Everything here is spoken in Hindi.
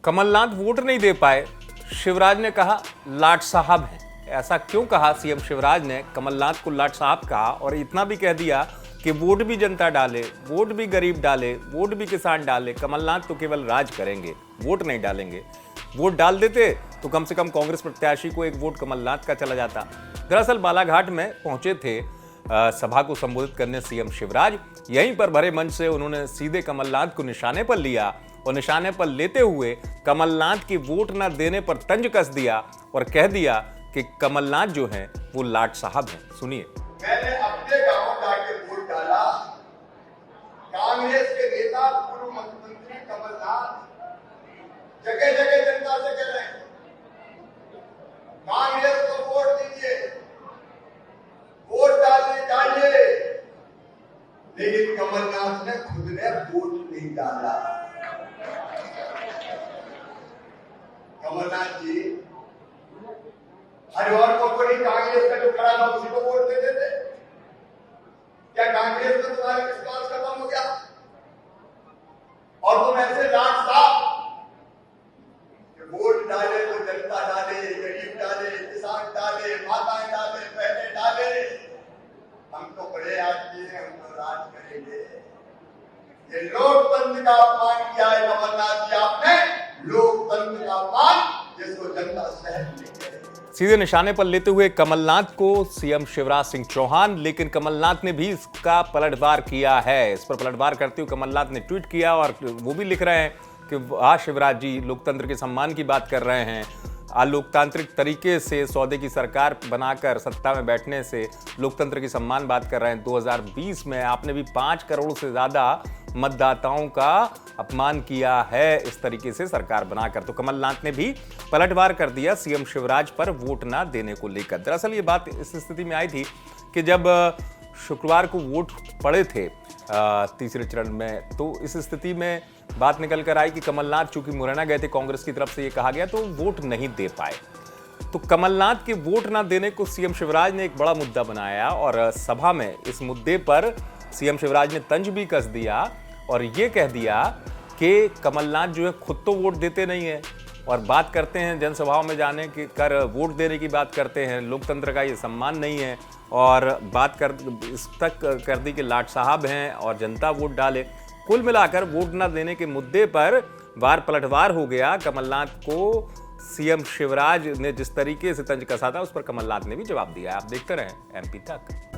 कमलनाथ वोट नहीं दे पाए, शिवराज ने कहा लाट साहब हैं। ऐसा क्यों कहा सीएम शिवराज ने? कमलनाथ को लाट साहब कहा और इतना भी कह दिया कि वोट भी जनता डाले, वोट भी गरीब डाले, वोट भी किसान डाले, कमलनाथ तो केवल राज करेंगे, वोट नहीं डालेंगे। वोट डाल देते तो कम से कम कांग्रेस प्रत्याशी को एक वोट कमलनाथ का चला जाता। दरअसल बालाघाट में पहुंचे थे सभा को संबोधित करने सीएम शिवराज। यहीं पर भरे मंच से उन्होंने सीधे कमलनाथ को निशाने पर लिया और निशाने पर लेते हुए कमलनाथ की वोट न देने पर तंज कस दिया और कह दिया कि कमलनाथ जो हैं वो लाट साहब हैं। सुनिए। मैंने अपने गांव जाके वोट डाला। कांग्रेस के नेता पूर्व मुख्यमंत्री कमलनाथ जगह जगह जनता से कह रहे हैं कांग्रेस को वोट दीजिए, वोट डालिए, लेकिन कमलनाथ ने खुद ने वोट नहीं डाला। कमलनाथ जी हरिवार को कोई कांग्रेस का जो खड़ा था उसी को वोट दे देते। क्या कांग्रेस में तुम्हारा विश्वास खत्म हो गया और तुम ऐसे लाट साहब वोट डाले तो जनता डाले, गरीब डाले, किसान डाले, माताएं डाले, बहनें डाले, हम तो बड़े आदमी हैं, हम तो राज करेंगे। ये लोकतंत्र का अपमान किया है कमलनाथ जी आपने, लोकतंत्र का अपमान जिसको जनता सहन नहीं करेगी। सीधे निशाने पर लेते हुए कमलनाथ को सीएम शिवराज सिंह चौहान, लेकिन कमलनाथ ने भी इसका पलटवार किया है। इस पर पलटवार करते हुए कमलनाथ ने ट्वीट किया और वो भी लिख रहे हैं कि वाह शिवराज जी, लोकतंत्र के सम्मान की बात कर रहे हैं। अलोकतांत्रिक तरीके से सौदे की सरकार बनाकर सत्ता में बैठने से लोकतंत्र की सम्मान बात कर रहे हैं। 2020 में आपने भी 5 करोड़ से ज़्यादा मतदाताओं का अपमान किया है इस तरीके से सरकार बनाकर। तो कमलनाथ ने भी पलटवार कर दिया सीएम शिवराज पर वोट ना देने को लेकर। दरअसल ये बात इस स्थिति में आई थी कि जब शुक्रवार को वोट पड़े थे तीसरे चरण में, तो इस स्थिति में बात निकल कर आई कि कमलनाथ चूंकि मुरैना गए थे, कांग्रेस की तरफ से ये कहा गया तो वोट नहीं दे पाए। तो कमलनाथ के वोट ना देने को सीएम शिवराज ने एक बड़ा मुद्दा बनाया और सभा में इस मुद्दे पर सीएम शिवराज ने तंज भी कस दिया और ये कह दिया कि कमलनाथ जो है खुद तो वोट देते नहीं है और बात करते हैं जनसभाओं में जाने की कर वोट देने की बात करते हैं, लोकतंत्र का ये सम्मान नहीं है और बात कर इस तक कर दी कि लाट साहब हैं और जनता वोट डाले। कुल मिलाकर वोट न देने के मुद्दे पर वार पलटवार हो गया। कमलनाथ को सीएम शिवराज ने जिस तरीके से तंज कसा था उस पर कमलनाथ ने भी जवाब दिया। आप देखते रहें एमपी तक।